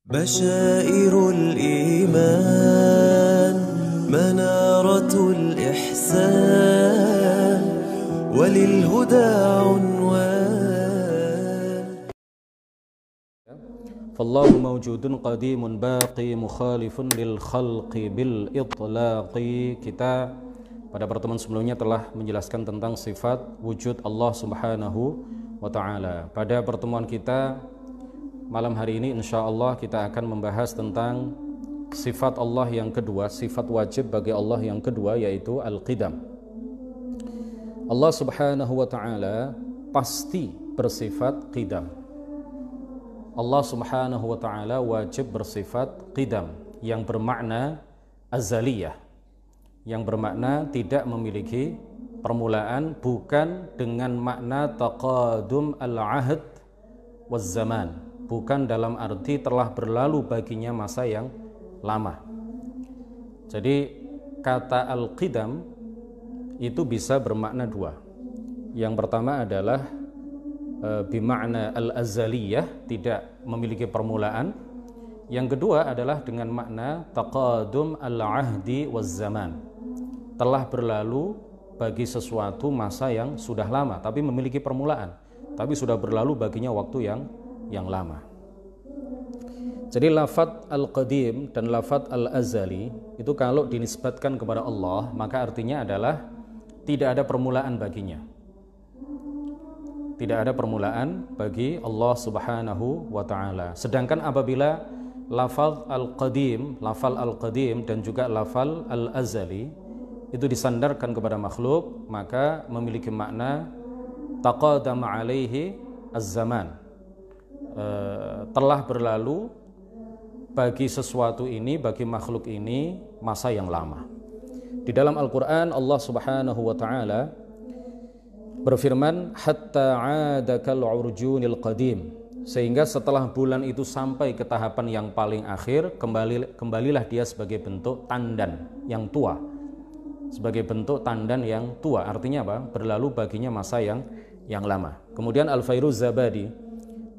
بشائر الإيمان منارة الإحسان وللهدى عنوان. فالله موجود قديم باقي مخالف للخلق بالإطلاق. Kita pada pertemuan sebelumnya telah menjelaskan tentang sifat wujud Allah Subhanahu wa Ta'ala. Pada pertemuan kita malam hari ini insyaallah kita akan membahas tentang sifat Allah yang kedua, sifat wajib bagi Allah yang kedua, yaitu Al-Qidam. Allah Subhanahu wa Ta'ala pasti bersifat qidam. Allah Subhanahu wa Ta'ala wajib bersifat qidam, yang bermakna azaliyah, yang bermakna tidak memiliki permulaan, bukan dengan makna taqadum al-ahd waz zaman, bukan dalam arti telah berlalu baginya masa yang lama. Jadi kata al-qidam itu bisa bermakna dua. Yang pertama adalah bimakna al-azaliyah, tidak memiliki permulaan. Yang kedua adalah dengan makna taqadum al-ahdi waz zaman, telah berlalu bagi sesuatu masa yang sudah lama tapi memiliki permulaan, tapi sudah berlalu baginya waktu yang lama. Jadi lafadz al-qadim dan lafadz al-azali itu kalau dinisbatkan kepada Allah, maka artinya adalah tidak ada permulaan baginya. Tidak ada permulaan bagi Allah Subhanahu wa Ta'ala. Sedangkan apabila lafadz al-qadim, lafal al-qadim dan juga lafal al-azali itu disandarkan kepada makhluk, maka memiliki makna taqadama alaihi az-zaman, telah berlalu bagi sesuatu ini, bagi makhluk ini masa yang lama. Di dalam Al-Quran Allah Subhanahu wa Ta'ala berfirman, hatta 'ada kal 'urjunil qadim, sehingga setelah bulan itu sampai ke tahapan yang paling akhir, kembalilah dia sebagai bentuk tandan yang tua, sebagai bentuk tandan yang tua. Artinya apa? Berlalu baginya masa yang lama. Kemudian Al-Fairuz Zabadi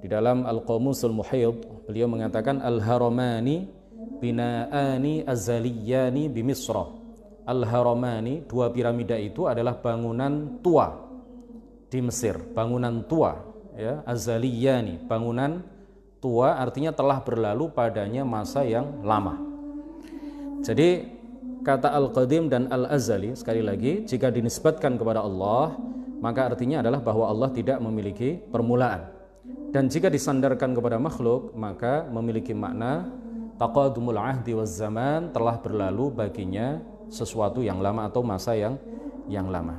di dalam Al-Qamusul Muhyidd beliau mengatakan al-haramani bina'ani azaliyani bi Misra. Al-haramani, dua piramida itu adalah bangunan tua di Mesir, bangunan tua, ya, azaliyani, bangunan tua artinya telah berlalu padanya masa yang lama. Jadi kata al-qadim dan al-azali sekali lagi jika dinisbatkan kepada Allah, maka artinya adalah bahwa Allah tidak memiliki permulaan. Dan jika disandarkan kepada makhluk, maka memiliki makna taqadumul ahdi waz zaman, telah berlalu baginya sesuatu yang lama atau masa yang lama.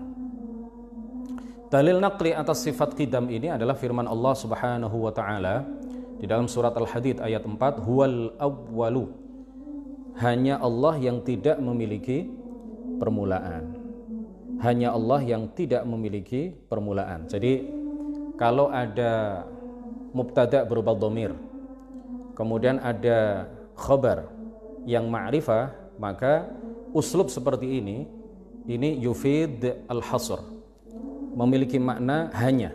Dalil naqli atas sifat qidam ini adalah firman Allah Subhanahu wa Ta'ala di dalam surat Al-Hadid ayat 4, huwal awwalu, hanya Allah yang tidak memiliki permulaan. Hanya Allah yang tidak memiliki permulaan. Jadi kalau ada mubtada berupa dhamir, kemudian ada khabar yang ma'rifah, maka uslub seperti ini yufid al-hasr, memiliki makna hanya.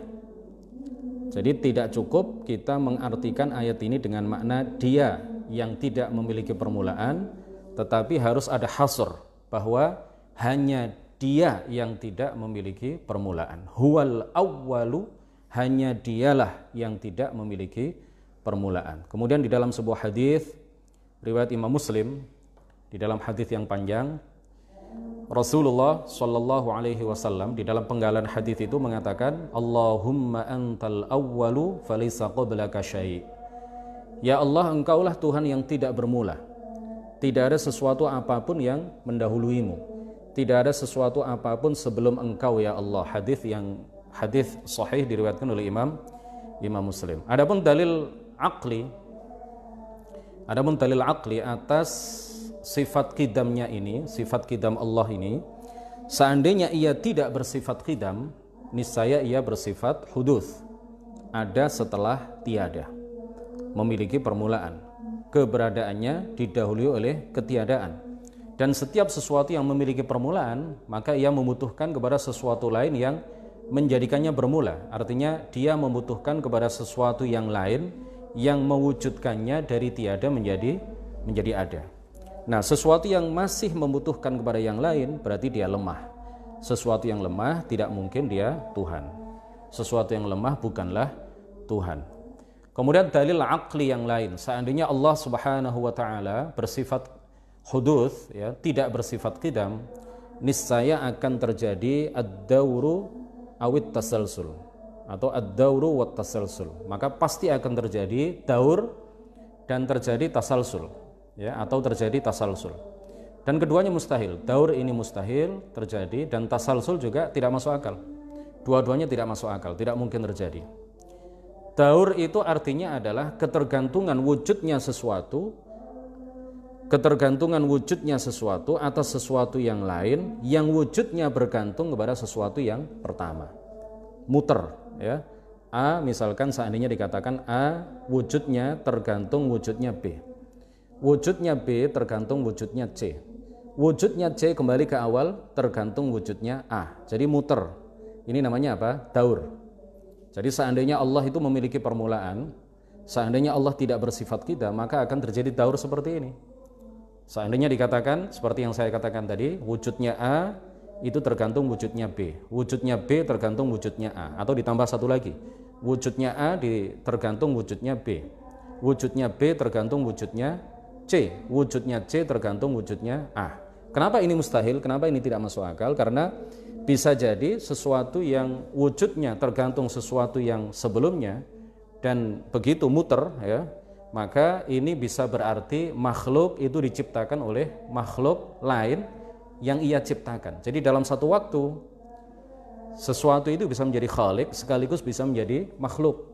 Jadi tidak cukup kita mengartikan ayat ini dengan makna dia yang tidak memiliki permulaan, tetapi harus ada hasr, bahwa hanya dia yang tidak memiliki permulaan. Huwal awwalu, hanya dialah yang tidak memiliki permulaan. Kemudian di dalam sebuah hadis riwayat Imam Muslim, di dalam hadis yang panjang, Rasulullah Shallallahu Alaihi Wasallam di dalam penggalan hadis itu mengatakan, Allahumma antal awwalu falaysa qablaka syai'. Ya Allah, engkaulah Tuhan yang tidak bermula, tidak ada sesuatu apapun yang mendahuluimu, tidak ada sesuatu apapun sebelum engkau ya Allah. Hadis sahih diriwayatkan oleh Imam Muslim. Adapun dalil akli atas sifat qidamnya ini, sifat qidam Allah ini, seandainya ia tidak bersifat qidam, niscaya ia bersifat huduts, ada setelah tiada, memiliki permulaan, keberadaannya didahului oleh ketiadaan. Dan setiap sesuatu yang memiliki permulaan, maka ia membutuhkan kepada sesuatu lain yang menjadikannya bermula. Artinya dia membutuhkan kepada sesuatu yang lain yang mewujudkannya dari tiada menjadi ada. Nah, sesuatu yang masih membutuhkan kepada yang lain berarti dia lemah. Sesuatu yang lemah tidak mungkin dia Tuhan. Sesuatu yang lemah bukanlah Tuhan. Kemudian dalil aqli yang lain, seandainya Allah Subhanahu wa taala bersifat huduts, ya, tidak bersifat qidam, niscaya akan terjadi ad-dauru awit tasalsul atau ad-dauru wat tasalsul. Maka pasti akan terjadi daur dan terjadi tasalsul, ya, atau terjadi tasalsul. Dan keduanya mustahil. Daur ini mustahil terjadi dan tasalsul juga tidak masuk akal. Dua-duanya tidak masuk akal, tidak mungkin terjadi. Daur itu artinya adalah ketergantungan wujudnya sesuatu atas sesuatu yang lain yang wujudnya bergantung kepada sesuatu yang pertama. Muter, ya. A misalkan seandainya dikatakan A wujudnya tergantung wujudnya B. Wujudnya B tergantung wujudnya C. Wujudnya C kembali ke awal tergantung wujudnya A. Jadi muter. Ini namanya apa? Daur. Jadi seandainya Allah itu memiliki permulaan, seandainya Allah tidak bersifat qidam, maka akan terjadi daur seperti ini. Seandainya dikatakan seperti yang saya katakan tadi, wujudnya A itu tergantung wujudnya B, wujudnya B tergantung wujudnya A, atau ditambah satu lagi, wujudnya A tergantung wujudnya B, wujudnya B tergantung wujudnya C, wujudnya C tergantung wujudnya A. Kenapa ini mustahil? Kenapa ini tidak masuk akal? Karena bisa jadi sesuatu yang wujudnya tergantung sesuatu yang sebelumnya dan begitu muter, ya, maka ini bisa berarti makhluk itu diciptakan oleh makhluk lain yang ia ciptakan. Jadi dalam satu waktu sesuatu itu bisa menjadi khalik sekaligus bisa menjadi makhluk.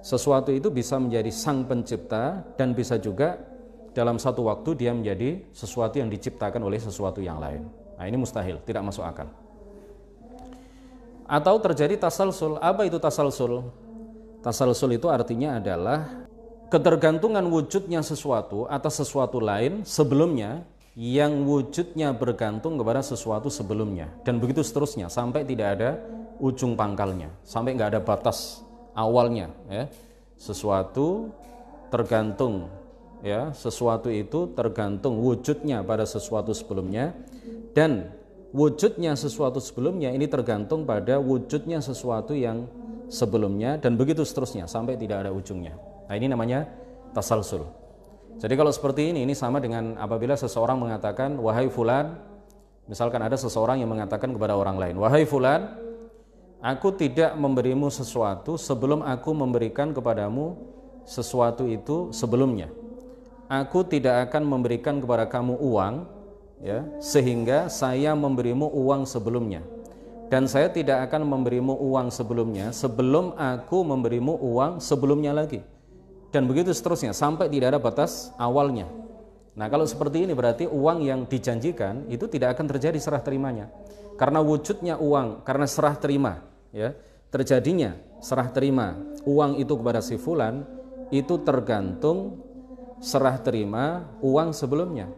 Sesuatu itu bisa menjadi sang pencipta dan bisa juga dalam satu waktu dia menjadi sesuatu yang diciptakan oleh sesuatu yang lain. Nah, ini mustahil, tidak masuk akal. Atau terjadi tasalsul. Apa itu tasalsul? Tasalsul itu artinya adalah ketergantungan wujudnya sesuatu atas sesuatu lain sebelumnya yang wujudnya bergantung kepada sesuatu sebelumnya, dan begitu seterusnya sampai tidak ada ujung pangkalnya, sampai nggak ada batas awalnya, ya. Sesuatu tergantung, ya, sesuatu itu tergantung wujudnya pada sesuatu sebelumnya, dan wujudnya sesuatu sebelumnya ini tergantung pada wujudnya sesuatu yang sebelumnya, dan begitu seterusnya sampai tidak ada ujungnya. Nah, ini namanya tasalsul. Jadi kalau seperti ini sama dengan apabila seseorang mengatakan, wahai fulan, misalkan ada seseorang yang mengatakan kepada orang lain, wahai fulan, aku tidak memberimu sesuatu sebelum aku memberikan kepadamu sesuatu itu sebelumnya. Aku tidak akan memberikan kepada kamu uang, ya, sehingga saya memberimu uang sebelumnya. Dan saya tidak akan memberimu uang sebelumnya sebelum aku memberimu uang sebelumnya lagi. Dan begitu seterusnya sampai tidak ada batas awalnya. Nah, kalau seperti ini berarti uang yang dijanjikan itu tidak akan terjadi serah terimanya. Karena wujudnya uang, karena serah terima, ya, terjadinya serah terima uang itu kepada si fulan itu tergantung serah terima uang sebelumnya.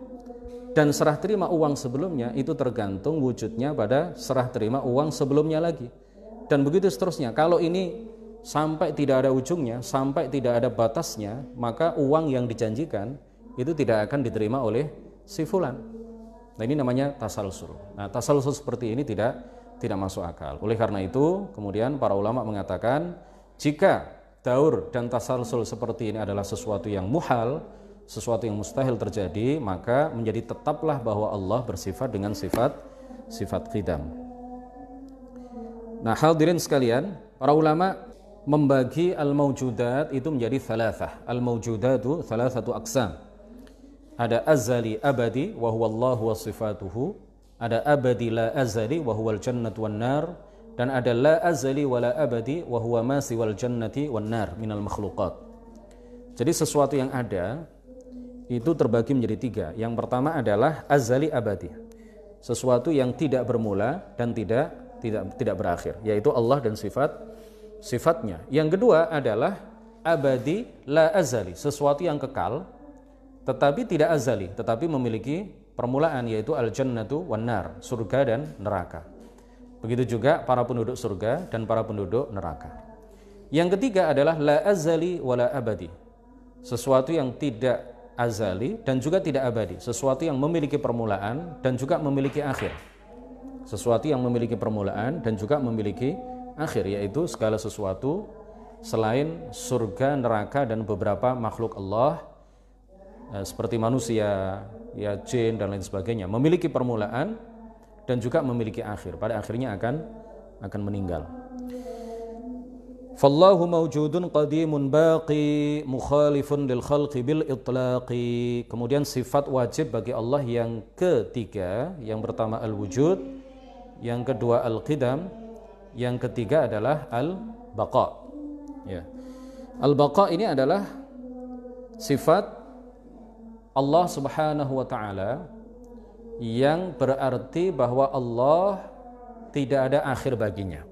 Dan serah terima uang sebelumnya itu tergantung wujudnya pada serah terima uang sebelumnya lagi. Dan begitu seterusnya. Kalau ini sampai tidak ada ujungnya, sampai tidak ada batasnya, maka uang yang dijanjikan itu tidak akan diterima oleh si fulan. Nah, ini namanya tasalsul. Nah, tasalsul seperti ini tidak masuk akal. Oleh karena itu, kemudian para ulama mengatakan, jika daur dan tasalsul seperti ini adalah sesuatu yang muhal, sesuatu yang mustahil terjadi, maka menjadi tetaplah bahwa Allah bersifat dengan sifat qidam. Nah, hadirin sekalian, para ulama membagi al-mawjudat itu menjadi thalathah. Al-mawjudatu thalathatu aqsam. Ada azali abadi wa huwa Allah wa sifatuhu, ada abadi la azali wa huwa al-jannatu wan nar, dan ada la azali wa la abadi wa huwa ma siwal jannati wan nar minal makhluqat. Jadi sesuatu yang ada itu terbagi menjadi tiga. Yang pertama adalah azali abadi, sesuatu yang tidak bermula dan tidak berakhir, yaitu Allah dan sifatnya. Yang kedua adalah abadi la azali, sesuatu yang kekal tetapi tidak azali, tetapi memiliki permulaan, yaitu al-jannatu wan nar, surga dan neraka. Begitu juga para penduduk surga dan para penduduk neraka. Yang ketiga adalah la azali wa la abadi. Sesuatu yang tidak azali dan juga tidak abadi. Sesuatu yang memiliki permulaan dan juga memiliki akhir. Sesuatu yang memiliki permulaan dan juga memiliki akhir, yaitu segala sesuatu selain surga, neraka dan beberapa makhluk Allah seperti manusia, ya jin dan lain sebagainya, memiliki permulaan dan juga memiliki akhir. Pada akhirnya akan meninggal. Fallahu mawjudun qadimun baqi mukhalifun lil khalqi bil itlaqi. Kemudian sifat wajib bagi Allah yang ketiga, yang pertama al-wujud, yang kedua al-qidam, yang ketiga adalah al-baqa. Ya. Al-baqa ini adalah sifat Allah Subhanahu wa taala yang berarti bahwa Allah tidak ada akhir baginya.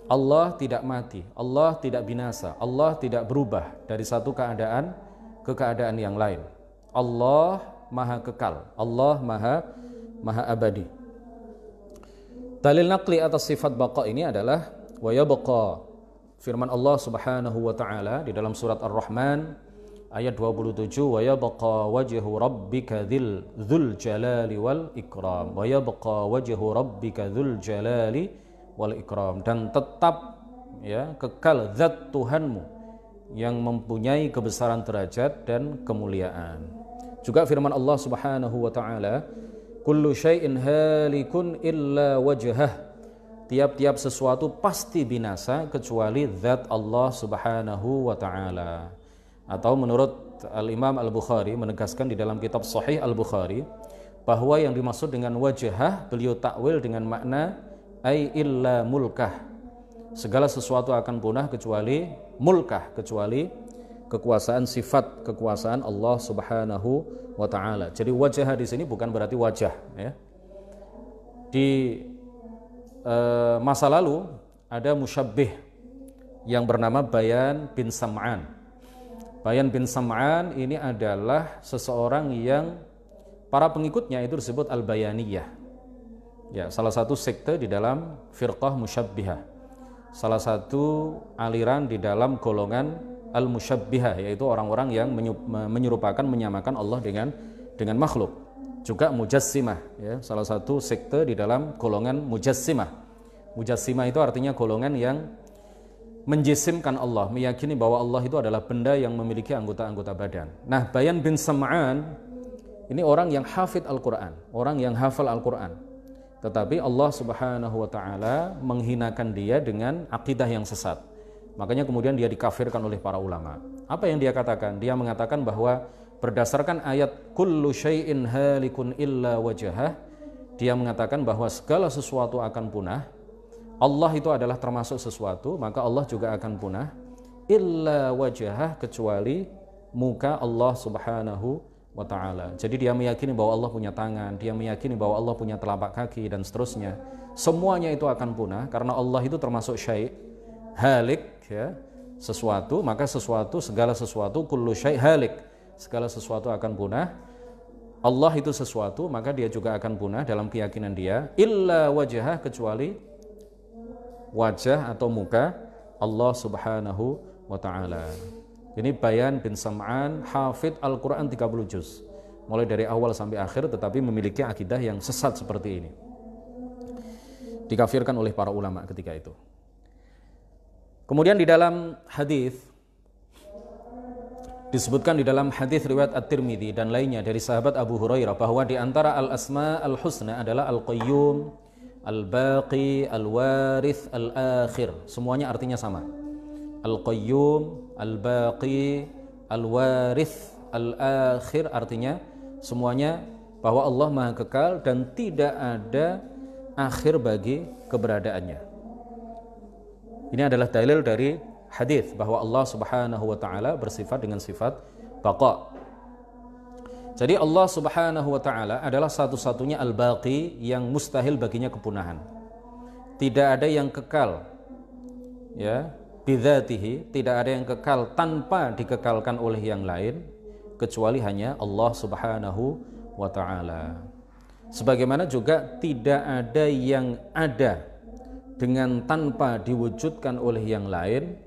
Allah tidak mati, Allah tidak binasa, Allah tidak berubah dari satu keadaan ke keadaan yang lain. Allah maha kekal, Allah maha abadi. Dalil naqli atas sifat baqa ini adalah wa yabqa. Firman Allah Subhanahu wa taala di dalam surat Ar-Rahman ayat 27, wa yabqa wajhu rabbika dzul jalali wal ikram. Wa yabqa wajhu rabbika dzul jalali wal ikram, dan tetap ya kekal zat Tuhanmu yang mempunyai kebesaran derajat dan kemuliaan. Juga firman Allah Subhanahu wa taala, kullu syai'in halikun illa wajhah. Tiap-tiap sesuatu pasti binasa kecuali zat Allah Subhanahu wa taala. Atau menurut Al-Imam Al-Bukhari menegaskan di dalam kitab Sahih Al-Bukhari bahwa yang dimaksud dengan wajhah beliau takwil dengan makna ai illa mulkah. Segala sesuatu akan punah kecuali mulkah, kecuali kekuasaan, sifat kekuasaan Allah Subhanahu wa taala. Jadi wajah di sini bukan berarti wajah ya. Di masa lalu ada musyabbih yang bernama Bayan bin Sam'an. Bayan bin Sam'an ini adalah seseorang yang para pengikutnya itu disebut al-bayaniyah. Ya, salah satu sekte di dalam firqah musyabbihah. Salah satu aliran di dalam golongan al-musyabbihah, yaitu orang-orang yang menyerupakan, menyamakan Allah dengan makhluk. Juga mujassimah, ya, salah satu sekte di dalam golongan mujassimah. Mujassimah itu artinya golongan yang menjisimkan Allah, meyakini bahwa Allah itu adalah benda yang memiliki anggota-anggota badan. Nah, Bayan bin Sam'an ini orang yang hafid Al-Quran, orang yang hafal Al-Quran. Tetapi Allah Subhanahu wa taala menghinakan dia dengan akidah yang sesat. Makanya kemudian dia dikafirkan oleh para ulama. Apa yang dia katakan? Dia mengatakan bahwa berdasarkan ayat kullu syai'in halikun illa wajhah, dia mengatakan bahwa segala sesuatu akan punah. Allah itu adalah termasuk sesuatu, maka Allah juga akan punah. Illa wajhah, kecuali muka Allah Subhanahu wa ta'ala. Jadi dia meyakini bahwa Allah punya tangan, dia meyakini bahwa Allah punya telapak kaki dan seterusnya. Semuanya itu akan punah karena Allah itu termasuk syai' halik ya, sesuatu, maka sesuatu, segala sesuatu, kullu syai' halik, segala sesuatu akan punah. Allah itu sesuatu, maka dia juga akan punah dalam keyakinan dia. Illa wajhah, kecuali wajah atau muka Allah Subhanahu wa ta'ala. Ini Bayan bin Sam'an, hafid Al-Quran 30 juz, mulai dari awal sampai akhir, tetapi memiliki akidah yang sesat seperti ini. Dikafirkan oleh para ulama ketika itu. Kemudian di dalam hadis disebutkan, di dalam hadis riwayat At-Tirmidzi dan lainnya dari sahabat Abu Hurairah, bahwa di antara al-asma al-husna adalah al-qayyum, al-baqi, al-warith, al-akhir. Semuanya artinya sama. Al-qayyum, al-baqi, al-warith, al-akhir, artinya semuanya bahwa Allah maha kekal dan tidak ada akhir bagi keberadaannya. Ini adalah dalil dari hadis bahwa Allah Subhanahu wa taala bersifat dengan sifat baqa. Jadi Allah Subhanahu wa taala adalah satu-satunya al-baqi yang mustahil baginya kepunahan. Tidak ada yang kekal ya, bidzatihi, tidak ada yang kekal tanpa dikekalkan oleh yang lain kecuali hanya Allah Subhanahu wa taala. Sebagaimana juga tidak ada yang ada dengan tanpa diwujudkan oleh yang lain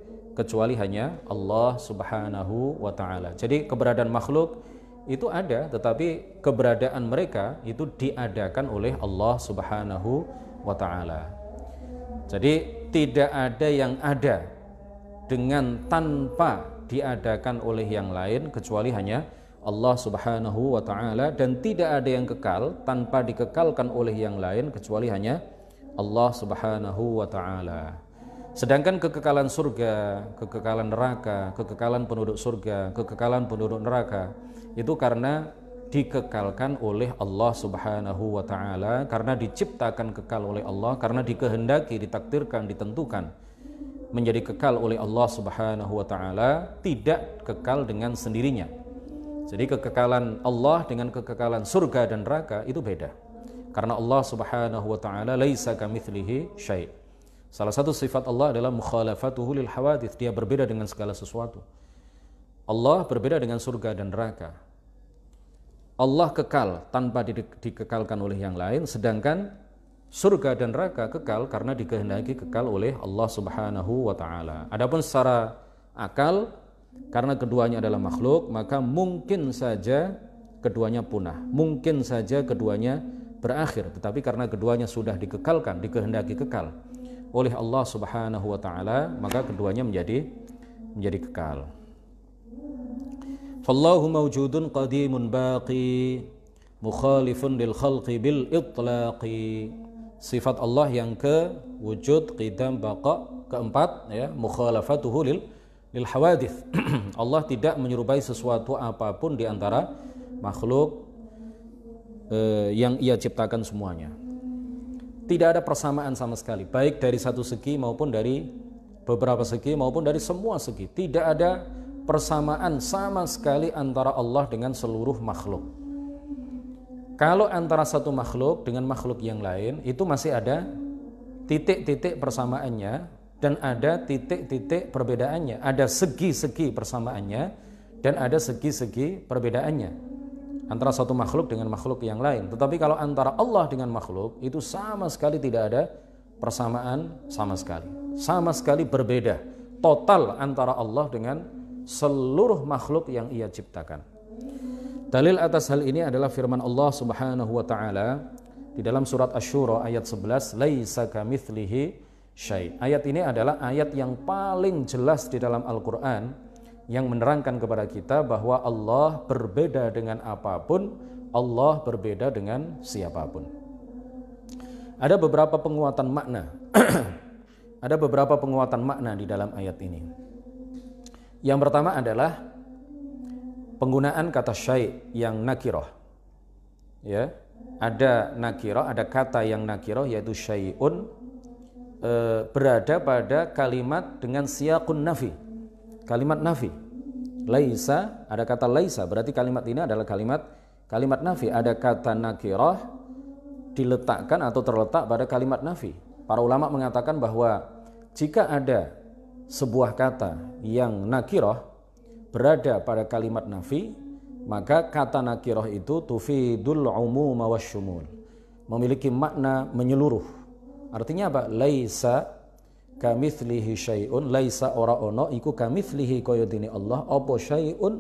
kecuali hanya Allah Subhanahu wa ta'ala. Jadi keberadaan makhluk itu ada, tetapi keberadaan mereka itu diadakan oleh Allah Subhanahu wa ta'ala. Jadi tidak ada yang ada dengan tanpa diadakan oleh yang lain kecuali hanya Allah Subhanahu wa ta'ala, dan tidak ada yang kekal tanpa dikekalkan oleh yang lain kecuali hanya Allah Subhanahu wa ta'ala. Sedangkan kekekalan surga, kekekalan neraka, kekekalan penduduk surga, kekekalan penduduk neraka itu karena dikekalkan oleh Allah Subhanahu wa ta'ala, karena diciptakan kekal oleh Allah, karena dikehendaki, ditakdirkan, ditentukan menjadi kekal oleh Allah Subhanahu wa ta'ala, tidak kekal dengan sendirinya. Jadi kekekalan Allah dengan kekekalan surga dan neraka itu beda. Karena Allah Subhanahu wa ta'ala laisa kamitslihi syai'. Salah satu sifat Allah adalah mukhalafatuhu lil hawadits, dia berbeda dengan segala sesuatu. Allah berbeda dengan surga dan neraka. Allah kekal tanpa dikekalkan oleh yang lain, sedangkan surga dan neraka kekal karena dikehendaki kekal oleh Allah Subhanahu wa ta'ala. Adapun secara akal, karena keduanya adalah makhluk, maka mungkin saja keduanya punah, mungkin saja keduanya berakhir, tetapi karena keduanya sudah dikekalkan, dikehendaki kekal oleh Allah Subhanahu wa ta'ala, maka keduanya menjadi kekal. Fallahu mawjudun qadimun baqi mukhalifun lil khalqi bil itlaqi. Sifat Allah yang ke wujud, qidam, baqa, keempat ya, mukhalafatuhu lil hawadits. Allah tidak menyerupai sesuatu apapun di antara makhluk yang ia ciptakan semuanya. Tidak ada persamaan sama sekali, baik dari satu segi maupun dari beberapa segi maupun dari semua segi. Tidak ada persamaan sama sekali antara Allah dengan seluruh makhluk. Kalau antara satu makhluk dengan makhluk yang lain itu masih ada titik-titik persamaannya dan ada titik-titik perbedaannya. Ada segi-segi persamaannya dan ada segi-segi perbedaannya antara satu makhluk dengan makhluk yang lain. Tetapi kalau antara Allah dengan makhluk itu sama sekali tidak ada persamaan sama sekali. Sama sekali berbeda total antara Allah dengan seluruh makhluk yang ia ciptakan. Dalil atas hal ini adalah firman Allah Subhanahu wa ta'ala di dalam surat Asy-Syura ayat 11, laisa kamitslihi syai'. Ayat ini adalah ayat yang paling jelas di dalam Al-Qur'an yang menerangkan kepada kita bahwa Allah berbeda dengan apapun, Allah berbeda dengan siapapun. Ada beberapa penguatan makna. Ada beberapa penguatan makna di dalam ayat ini. Yang pertama adalah penggunaan kata syai' yang nakirah. Ya, ada nakirah, ada kata yang nakirah yaitu syai'un berada pada kalimat dengan siyaqun nafi. Kalimat nafi. Laisa, ada kata laisa, berarti kalimat ini adalah kalimat nafi. Ada kata nakirah diletakkan atau terletak pada kalimat nafi. Para ulama mengatakan bahwa jika ada sebuah kata yang nakirah berada pada kalimat nafi, maka kata nakirah itu tufidul umuma wasyumul, memiliki makna menyeluruh. Artinya apa? Laisa kamitslihi syai'un, laisa ora ono iku kamitslihi kaya dene Allah apa syai'un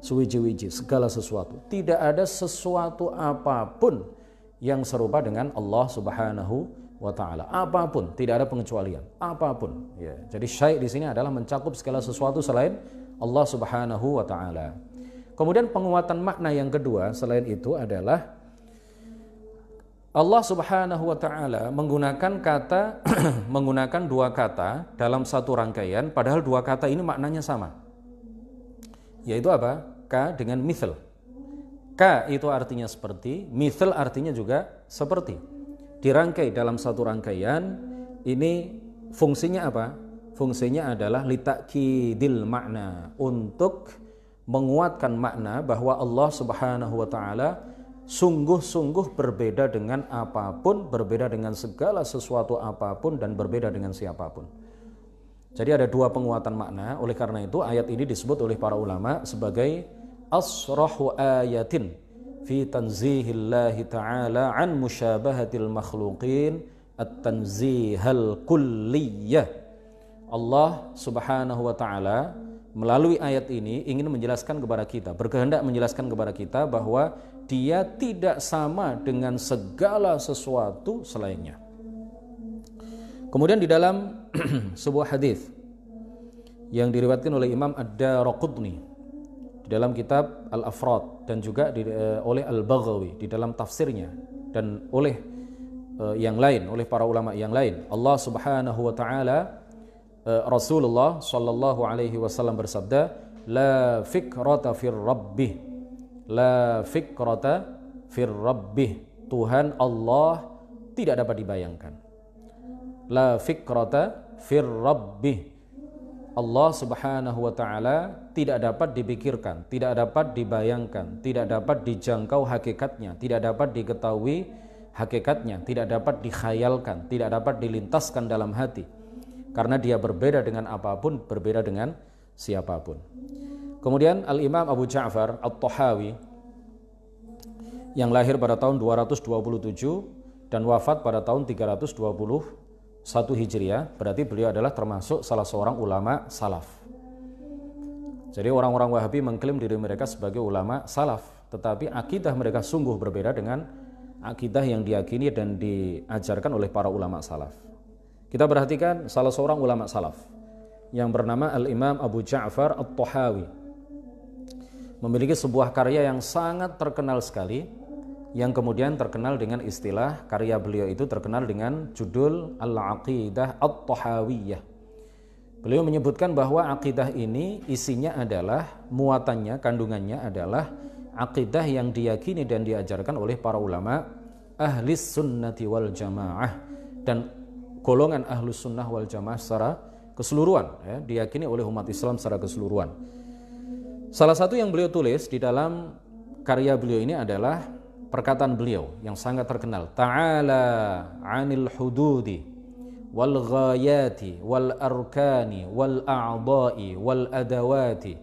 suwiji-wiji, segala sesuatu. Tidak ada sesuatu apapun yang serupa dengan Allah Subhanahu wa ta'ala. Apapun, tidak ada pengecualian. Apapun. Ya. Jadi syai' di sini adalah mencakup segala sesuatu selain Allah Subhanahu wa ta'ala. Kemudian penguatan makna yang kedua selain itu adalah Allah Subhanahu wa ta'ala menggunakan kata menggunakan dua kata dalam satu rangkaian, padahal dua kata ini maknanya sama. Yaitu apa? Ka dengan mithal. Ka itu artinya seperti, mithal artinya juga seperti. Dirangkai dalam satu rangkaian, ini fungsinya apa? Fungsinya adalah litakidil makna, untuk menguatkan makna bahwa Allah Subhanahu wa ta'ala sungguh-sungguh berbeda dengan apapun, berbeda dengan segala sesuatu apapun, dan berbeda dengan siapapun. Jadi ada dua penguatan makna. Oleh karena itu ayat ini disebut oleh para ulama sebagai asrahu ayatin fi tanzihillahi ta'ala an musyabahatil makhluqin at-tanzihal kulliyah. Allah Subhanahu wa taala melalui ayat ini ingin menjelaskan kepada kita, berkehendak menjelaskan kepada kita bahwa Dia tidak sama dengan segala sesuatu selainnya. Kemudian di dalam sebuah hadis yang diriwayatkan oleh Imam Ad-Daraqutni di dalam kitab Al-Afrad dan juga oleh Al-Baghawi di dalam tafsirnya dan oleh yang lain, oleh para ulama yang lain, Allah Subhanahu wa taala, Rasulullah sallallahu alaihi wasallam bersabda, la fikrata fir rabbih, la fikrata fir rabbih, Tuhan Allah tidak dapat dibayangkan. La fikrata fir rabbih, Allah Subhanahu wa taala tidak dapat dipikirkan, tidak dapat dibayangkan, tidak dapat dijangkau hakikatnya, tidak dapat diketahui hakikatnya, tidak dapat dikhayalkan, tidak dapat dilintaskan dalam hati. Karena Dia berbeda dengan apapun, berbeda dengan siapapun. Kemudian Al-Imam Abu Ja'far At-Tahawi yang lahir pada tahun 227 dan wafat pada tahun 321 Hijriah, berarti beliau adalah termasuk salah seorang ulama salaf. Jadi orang-orang Wahabi mengklaim diri mereka sebagai ulama salaf, tetapi akidah mereka sungguh berbeda dengan akidah yang diyakini dan diajarkan oleh para ulama salaf. Kita perhatikan salah seorang ulama salaf yang bernama Al-Imam Abu Ja'far At-Tahawi memiliki sebuah karya yang sangat terkenal sekali, yang kemudian terkenal dengan istilah, karya beliau itu terkenal dengan judul Al-Aqidah At-Tahawiyah. Beliau menyebutkan bahwa akidah ini isinya adalah, muatannya, kandungannya adalah akidah yang diyakini dan diajarkan oleh para ulama ahlis sunnati wal jamaah dan golongan ahlus sunnah wal jamaah secara keseluruhan, ya, diyakini oleh umat Islam secara keseluruhan. Salah satu yang beliau tulis di dalam karya beliau ini adalah perkataan beliau yang sangat terkenal, ta'ala 'anil hududi wal ghayati wal arkani wal a'dha'i wal adawati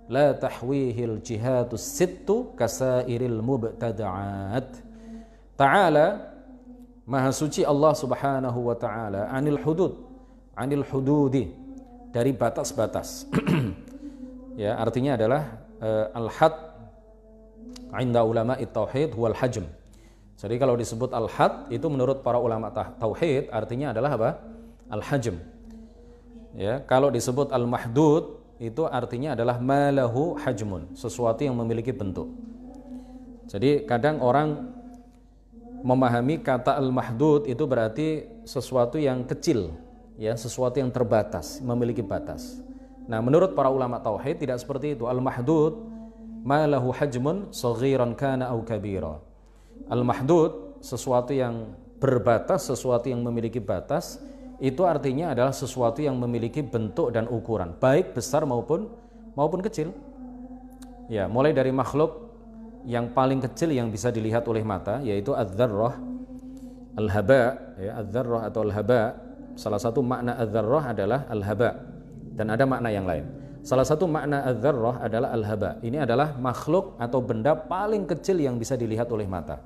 la tahwihil jihatus sittu kasairil mubtada'at. Ta'ala, Maha suci Allah Subhanahu wa taala, anil hududi, dari batas-batas. Ya, artinya adalah al-had 'inda ulama at-tauhid huwal hajm. Jadi kalau disebut al-had itu menurut para ulama tauhid artinya adalah apa? Al-hajm. Ya, kalau disebut al-mahdud itu artinya adalah malahu hajmun, sesuatu yang memiliki bentuk. Jadi kadang orang memahami kata al-mahdud itu berarti sesuatu yang kecil, ya, sesuatu yang terbatas, memiliki batas. Nah, menurut para ulama tauhid tidak seperti itu. Al-mahdud ma lahu hajmun saghiran kana au kabira. Al-mahdud sesuatu yang berbatas, sesuatu yang memiliki batas, itu artinya adalah sesuatu yang memiliki bentuk dan ukuran, baik besar maupun kecil. Ya, mulai dari makhluk yang paling kecil yang bisa dilihat oleh mata, yaitu adz-dzarrah, al-haba, ya, adz-dzarrah atau al-haba. Salah satu makna adz-dzarrah adalah al-haba, dan ada makna yang lain. Salah satu makna adz-dzarrah adalah al-haba. Ini adalah makhluk atau benda paling kecil yang bisa dilihat oleh mata.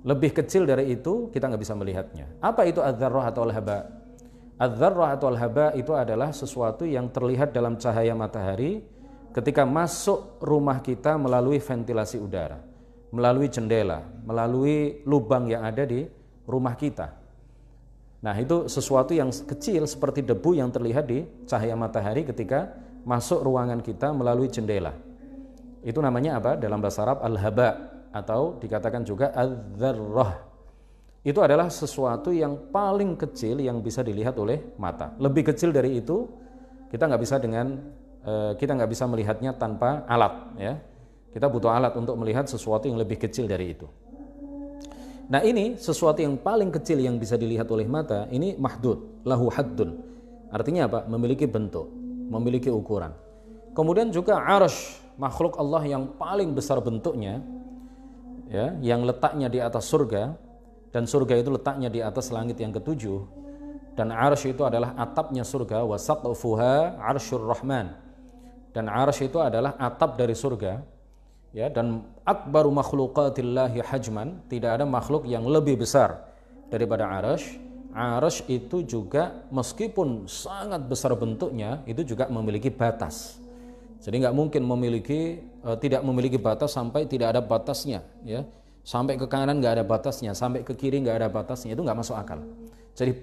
Lebih kecil dari itu kita nggak bisa melihatnya. Apa itu adz-dzarrah atau al-haba? Adz-dzarrah atau al-haba itu adalah sesuatu yang terlihat dalam cahaya matahari ketika masuk rumah kita melalui ventilasi udara, melalui jendela, melalui lubang yang ada di rumah kita. Nah, itu sesuatu yang kecil seperti debu yang terlihat di cahaya matahari ketika masuk ruangan kita melalui jendela. Itu namanya apa? Dalam bahasa Arab al-haba, atau dikatakan juga adz-dzarrah. Itu adalah sesuatu yang paling kecil yang bisa dilihat oleh mata. Lebih kecil dari itu kita nggak bisa melihatnya tanpa alat, ya. Kita butuh alat untuk melihat sesuatu yang lebih kecil dari itu. Nah, ini sesuatu yang paling kecil yang bisa dilihat oleh mata, ini mahdud, lahu haddun. Artinya apa? Memiliki bentuk, memiliki ukuran. Kemudian juga arsy, makhluk Allah yang paling besar bentuknya, ya, yang letaknya di atas surga, dan surga itu letaknya di atas langit yang ketujuh, dan arsy itu adalah atapnya surga, wa saqfuha arsyur rahman. Dan arsy itu adalah atap dari surga, ya, dan akbaru makhluqatillahi hajman, tidak ada makhluk yang lebih besar daripada arsy. Arsy itu juga meskipun sangat besar bentuknya, itu juga memiliki batas. Jadi nggak mungkin tidak memiliki batas sampai tidak ada batasnya, ya. Sampai ke kanan nggak ada batasnya, sampai ke kiri nggak ada batasnya, itu nggak masuk akal. Jadi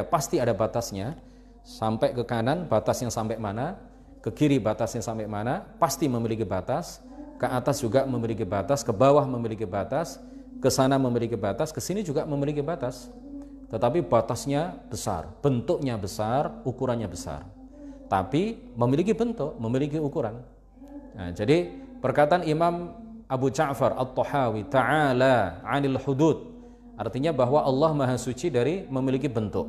pasti ada batasnya. Sampai ke kanan batasnya sampai mana, ke kiri batasnya sampai mana, pasti memiliki batas. Ke atas juga memiliki batas, ke bawah memiliki batas, ke sana memiliki batas, ke sini juga memiliki batas. Tetapi batasnya besar, bentuknya besar, ukurannya besar. Tapi memiliki bentuk, memiliki ukuran. Nah, jadi perkataan Imam Abu Ja'far At-Tahawi, ta'ala 'anil hudud, artinya bahwa Allah Maha Suci dari memiliki bentuk.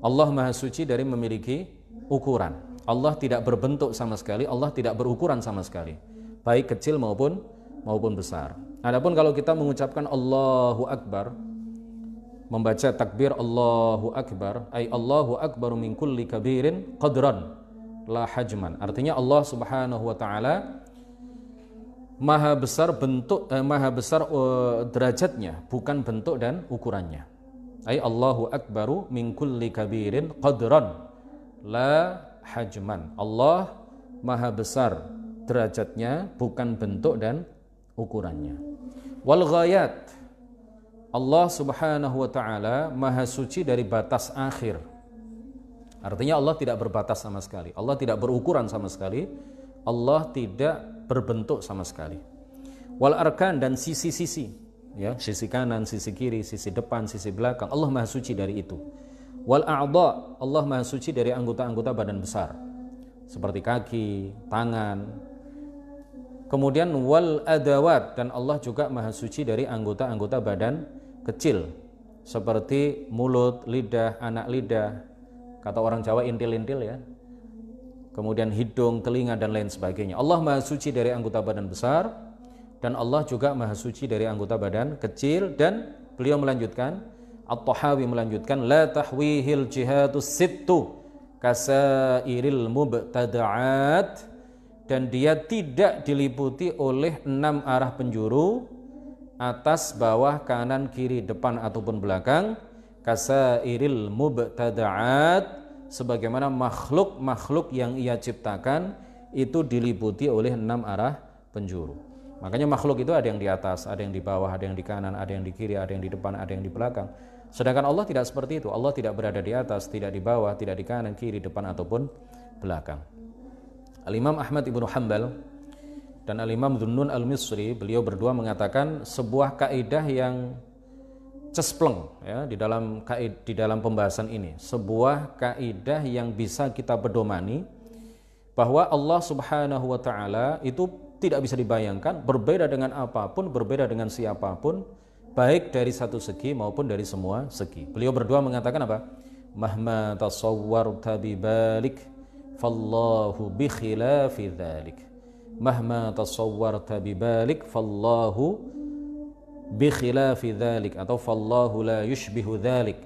Allah Maha Suci dari memiliki ukuran. Allah tidak berbentuk sama sekali, Allah tidak berukuran sama sekali, baik kecil maupun besar. Adapun kalau kita mengucapkan Allahu Akbar, membaca takbir Allahu Akbar, ay Allahu Akbar min kulli kabirin qadran la hajman. Artinya Allah Subhanahu wa taala maha besar derajatnya, bukan bentuk dan ukurannya. Ay Allahu Akbaru min kulli kabirin qadran la hajman. Allah maha besar derajatnya, bukan bentuk dan ukurannya. Wal ghayat, Allah Subhanahu wa taala maha suci dari batas akhir. Artinya Allah tidak berbatas sama sekali. Allah tidak berukuran sama sekali. Allah tidak berbentuk sama sekali. Wal arkan, dan sisi-sisi, ya, sisi kanan, sisi kiri, sisi depan, sisi belakang, Allah maha suci dari itu. Wal a'dha, Allah maha suci dari anggota-anggota badan besar, seperti kaki, tangan. Kemudian wal adawat, dan Allah juga maha suci dari anggota-anggota badan kecil, seperti mulut, lidah, anak lidah, kata orang Jawa intil-intil, ya. Kemudian hidung, telinga, dan lain sebagainya. Allah maha suci dari anggota badan besar, dan Allah juga maha suci dari anggota badan kecil. Dan beliau melanjutkan, At-Tahawi melanjutkan, la tahwihil jihatus sittu kasairil mubtada'at, dan dia tidak diliputi oleh 6 arah penjuru, atas, bawah, kanan, kiri, depan ataupun belakang, kasairil mubtada'at, sebagaimana makhluk-makhluk yang ia ciptakan itu diliputi oleh 6 arah penjuru. Makanya makhluk itu ada yang di atas, ada yang di bawah, ada yang di kanan, ada yang di kiri, ada yang di depan, ada yang di belakang. Sedangkan Allah tidak seperti itu. Allah tidak berada di atas, tidak di bawah, tidak di kanan, kiri, depan ataupun belakang. Al-Imam Ahmad Ibnu Hanbal dan Al-Imam Dhunnun Al-Misri, beliau berdua mengatakan sebuah kaidah yang cespleng, ya, di dalam pembahasan ini, sebuah kaidah yang bisa kita pedomani, bahwa Allah Subhanahu wa taala itu tidak bisa dibayangkan, berbeda dengan apapun, berbeda dengan siapapun, baik dari satu segi maupun dari semua segi. Beliau berdua mengatakan apa? Mahma tasawwarta bibalik fallahu bi khilafi dzalik. Mahma tasawwarta bibalik fallahu bi khilafi dzalik, atau fallahu la yushbihu dzalik.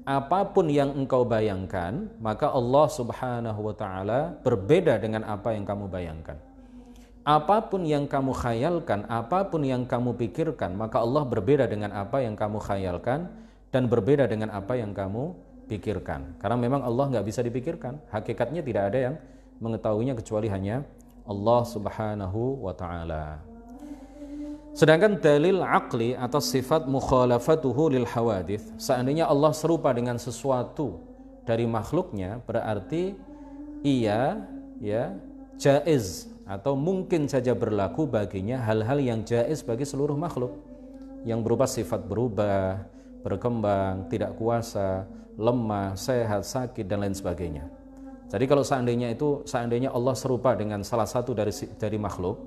Apapun yang engkau bayangkan, maka Allah Subhanahu wa taala berbeda dengan apa yang kamu bayangkan. Apapun yang kamu khayalkan, apapun yang kamu pikirkan, maka Allah berbeda dengan apa yang kamu khayalkan dan berbeda dengan apa yang kamu pikirkan. Karena memang Allah nggak bisa dipikirkan. Hakikatnya tidak ada yang mengetahuinya kecuali hanya Allah Subhanahu wa ta'ala. Sedangkan dalil aqli atau sifat mukhalafatuhu lil hawadith, seandainya Allah serupa dengan sesuatu dari makhluknya, berarti ia, ya, jaiz atau mungkin saja berlaku baginya hal-hal yang jaiz bagi seluruh makhluk, yang berupa sifat berubah, berkembang, tidak kuasa, lemah, sehat, sakit, dan lain sebagainya. Jadi kalau seandainya Allah serupa dengan salah satu dari makhluk,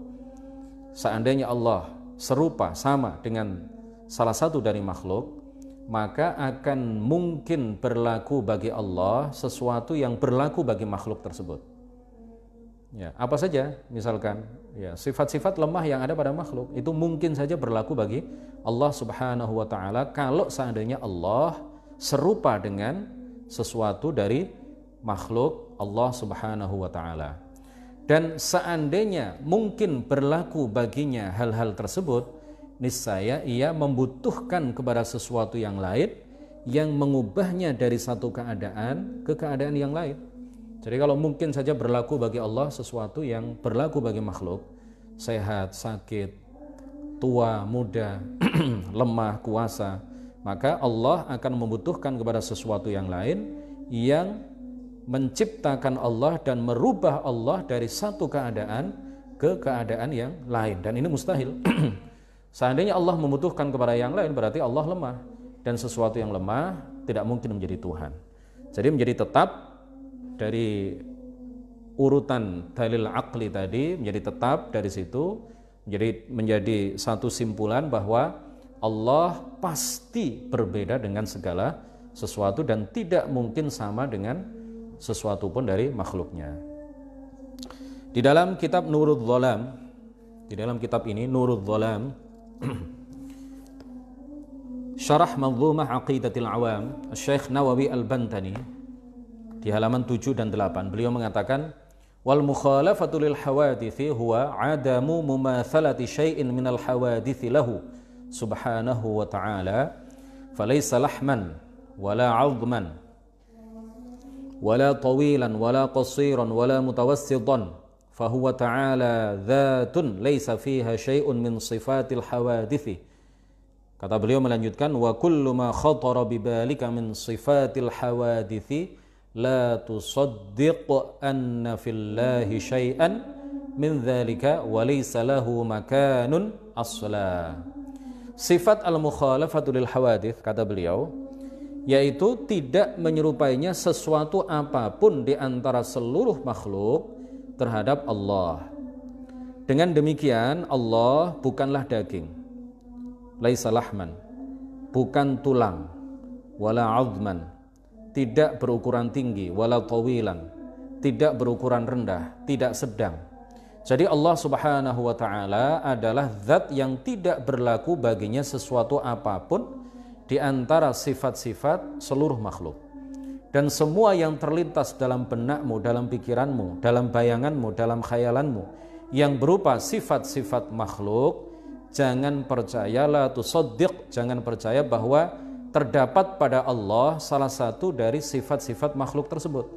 seandainya Allah serupa sama dengan salah satu dari makhluk, maka akan mungkin berlaku bagi Allah sesuatu yang berlaku bagi makhluk tersebut. Ya, apa saja, misalkan, ya, sifat-sifat lemah yang ada pada makhluk itu mungkin saja berlaku bagi Allah Subhanahu wa taala kalau seandainya Allah serupa dengan sesuatu dari makhluk Allah Subhanahu wa taala. Dan seandainya mungkin berlaku baginya hal-hal tersebut, niscaya ia membutuhkan kepada sesuatu yang lain yang mengubahnya dari satu keadaan ke keadaan yang lain. Jadi kalau mungkin saja berlaku bagi Allah sesuatu yang berlaku bagi makhluk, sehat, sakit, tua, muda, lemah, kuasa, maka Allah akan membutuhkan kepada sesuatu yang lain yang menciptakan Allah dan merubah Allah dari satu keadaan ke keadaan yang lain, dan ini mustahil. Seandainya Allah membutuhkan kepada yang lain, berarti Allah lemah, dan sesuatu yang lemah tidak mungkin menjadi Tuhan. Jadi menjadi tetap dari urutan dalil aqli tadi, menjadi tetap dari situ, menjadi satu simpulan bahwa Allah pasti berbeda dengan segala sesuatu dan tidak mungkin sama dengan sesuatu pun dari makhluknya. Di dalam kitab Nurul Dhalam, di dalam kitab ini Nurul Dhalam, Syarah Manzumah Aqidatil Awam, Syekh Nawawi Al-Bantani, di halaman 7 dan 8, beliau mengatakan, wal mukhalafatu lil hawadithi huwa adamu mumathalati syai'in minal hawadithi lahu subhanahu wa ta'ala falaysa lahman wala 'azman wala tawilan wala qasiran wala mutawassitan fahuwa ta'ala dzatun laysa fiha syai'un min sifatil hawadithi. Kata beliau melanjutkan, wa kullu ma khatara bibalika min sifatil hawadithi la tusaddiq anna fillahi syai'an min dzalika wa laysa lahu makanun asla. Sifat al-mukhalafatu lil hawadith, kata beliau, yaitu tidak menyerupainya sesuatu apapun di antara seluruh makhluk terhadap Allah. Dengan demikian Allah bukanlah daging, laisa lahman, bukan tulang, wala azman, tidak berukuran tinggi, wala tawilan, tidak berukuran rendah, tidak sedang. Jadi Allah Subhanahu wa ta'ala adalah zat yang tidak berlaku baginya sesuatu apapun di antara sifat-sifat seluruh makhluk. Dan semua yang terlintas dalam benakmu, dalam pikiranmu, dalam bayanganmu, dalam khayalanmu yang berupa sifat-sifat makhluk, jangan percaya, la tusaddiq, jangan percaya bahwa terdapat pada Allah salah satu dari sifat-sifat makhluk tersebut.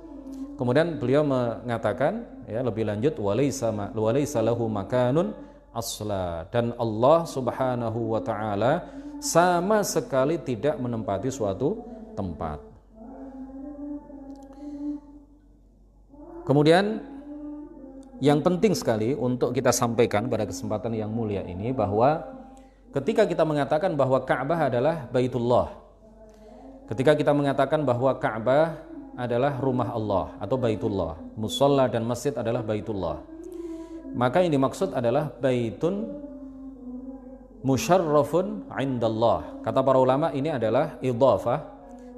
Kemudian beliau mengatakan, ya, lebih lanjut, walaysa lahu makanun asla, dan Allah Subhanahu wa ta'ala sama sekali tidak menempati suatu tempat. Kemudian yang penting sekali untuk kita sampaikan pada kesempatan yang mulia ini, bahwa ketika kita mengatakan bahwa Ka'bah adalah Baitullah, ketika kita mengatakan bahwa Ka'bah adalah rumah Allah atau Baitullah, musalla dan masjid adalah Baitullah, maka yang dimaksud adalah baitun musyarrafun indallah. Kata para ulama ini adalah idhafah.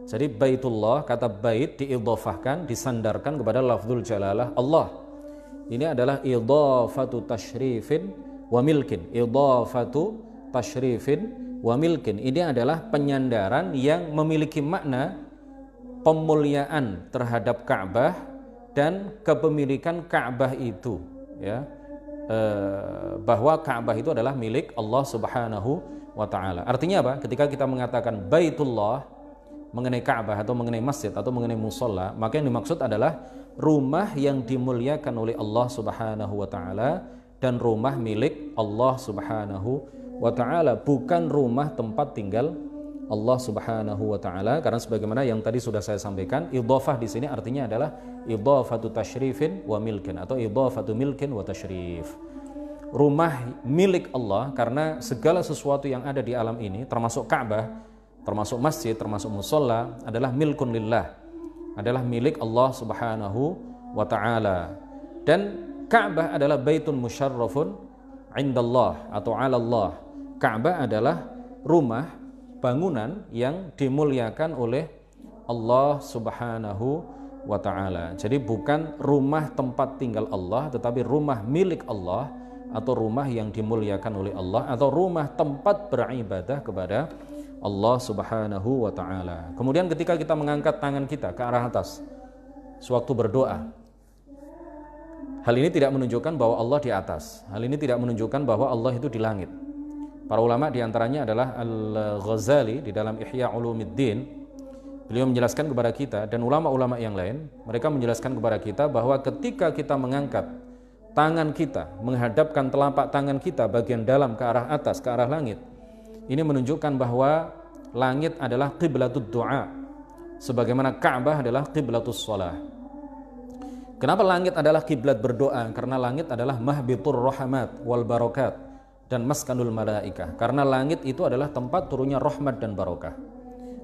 Jadi Baitullah, kata bait diidhafahkan, disandarkan kepada lafzul jalalah Allah. Ini adalah idhafatu tasyrifin wa milkin. Idhafatu tasyrifin wa milkin. Ini adalah penyandaran yang memiliki makna pemuliaan terhadap Ka'bah dan kepemilikan Ka'bah itu, ya, bahwa Ka'bah itu adalah milik Allah Subhanahu wa ta'ala. Artinya apa? Ketika kita mengatakan Baitullah mengenai Ka'bah atau mengenai masjid atau mengenai musalla, maka yang dimaksud adalah rumah yang dimuliakan oleh Allah Subhanahu wa ta'ala dan rumah milik Allah Subhanahu wa ta'ala, bukan rumah tempat tinggal Allah Subhanahu wa ta'ala. Karena sebagaimana yang tadi sudah saya sampaikan, idhafah di sini artinya adalah idhafatu tasyrifin wa milkin atau idhafatu milkin wa tasyrif. Rumah milik Allah, karena segala sesuatu yang ada di alam ini termasuk Ka'bah, termasuk masjid, termasuk musalla adalah milkun lillah, adalah milik Allah Subhanahu wa ta'ala. Dan Ka'bah adalah baitun musyarrafun indallah atau 'ala Allah. Ka'bah adalah rumah, bangunan yang dimuliakan oleh Allah Subhanahu wa ta'ala. Jadi bukan rumah tempat tinggal Allah, tetapi rumah milik Allah atau rumah yang dimuliakan oleh Allah atau rumah tempat beribadah kepada Allah Subhanahu wa ta'ala. Kemudian ketika kita mengangkat tangan kita ke arah atas sewaktu berdoa, hal ini tidak menunjukkan bahwa Allah di atas. Hal ini tidak menunjukkan bahwa Allah itu di langit. Para ulama diantaranya adalah Al-Ghazali di dalam Ihya Ulumuddin, Beliau menjelaskan kepada kita dan ulama-ulama yang lain, mereka menjelaskan kepada kita bahwa ketika kita mengangkat tangan kita, menghadapkan telapak tangan kita bagian dalam ke arah atas, ke arah langit, ini menunjukkan bahwa langit adalah qiblatud du'a, sebagaimana Ka'bah adalah qiblatus shalah. Kenapa langit adalah kiblat berdoa? Karena langit adalah mahbitur rahmat wal barakat dan maskanul malaikah. Karena langit itu adalah tempat turunnya rahmat dan barakah.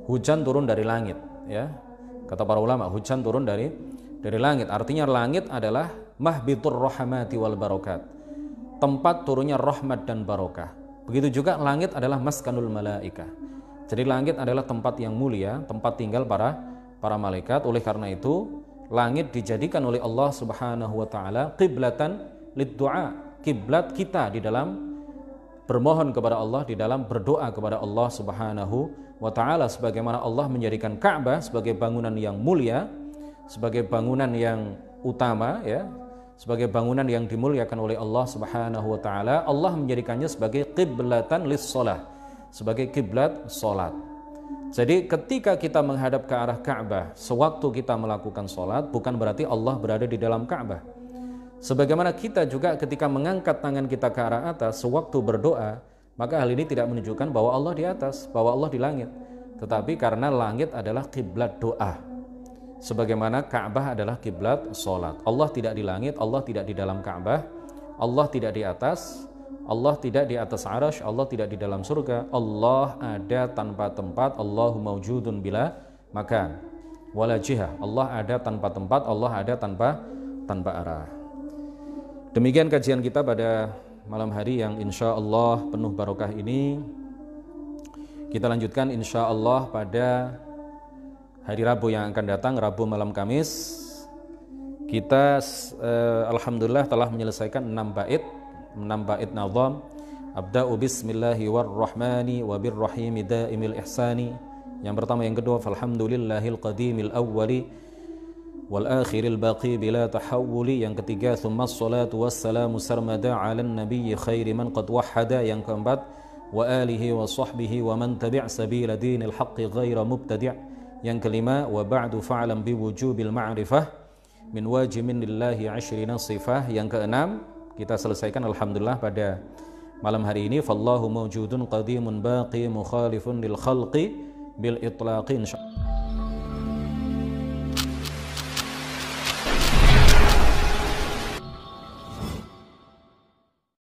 Hujan turun dari langit, ya. Kata para ulama, hujan turun dari langit. Artinya langit adalah mahbitur rahmati wal barakat, tempat turunnya rahmat dan barakah. Begitu juga langit adalah maskanul malaikah. Jadi langit adalah tempat yang mulia, tempat tinggal para malaikat. Oleh karena itu, langit dijadikan oleh Allah Subhanahu wa taala qiblatan lid-du'a, kiblat kita di dalam bermohon kepada Allah, di dalam berdoa kepada Allah Subhanahu wa taala, sebagaimana Allah menjadikan Ka'bah sebagai bangunan yang mulia, sebagai bangunan yang utama, ya, sebagai bangunan yang dimuliakan oleh Allah Subhanahu wa taala. Allah menjadikannya sebagai qiblatan lis-shalah, sebagai kiblat salat. Jadi ketika kita menghadap ke arah Ka'bah sewaktu kita melakukan salat, bukan berarti Allah berada di dalam Ka'bah. Sebagaimana kita juga ketika mengangkat tangan kita ke arah atas sewaktu berdoa, maka hal ini tidak menunjukkan bahwa Allah di atas, bahwa Allah di langit. Tetapi karena langit adalah kiblat doa, sebagaimana Ka'bah adalah kiblat salat. Allah tidak di langit, Allah tidak di dalam Ka'bah, Allah tidak di atas, Allah tidak di atas arasy, Allah tidak di dalam surga. Allah ada tanpa tempat, Allahu maujudun bila makan wala jihah. Allah ada tanpa tempat, Allah ada tanpa arah. Demikian kajian kita pada malam hari yang insya Allah penuh barokah ini. Kita lanjutkan insya Allah pada hari Rabu yang akan datang, Rabu malam Kamis. Kita alhamdulillah telah menyelesaikan 6 bait nazam. Abda'u bismillahi warrahmani wabirrahimi daimil ihsani. Yang pertama, yang kedua, falhamdulillahil qadimil awwali wal akhiril baqi bila tahawuli. Yang ketiga, thumma assalatu wassalamu sarmada ala nabiyyi khairi man qad wahhada. Yang keempat, wa alihi wa sahbihi wa man tabi' sabila dinil haqqi ghaira mubtadi'. Yang kelima, wa ba'du fa'lam biwujubil ma'rifah min wajimin lillahi 'ashrina sifah. Yang keenam, kita selesaikan alhamdulillah pada malam hari ini, fallahu mawjudun qadimun baqi mukhalifun lil khalqi bil itlaqi.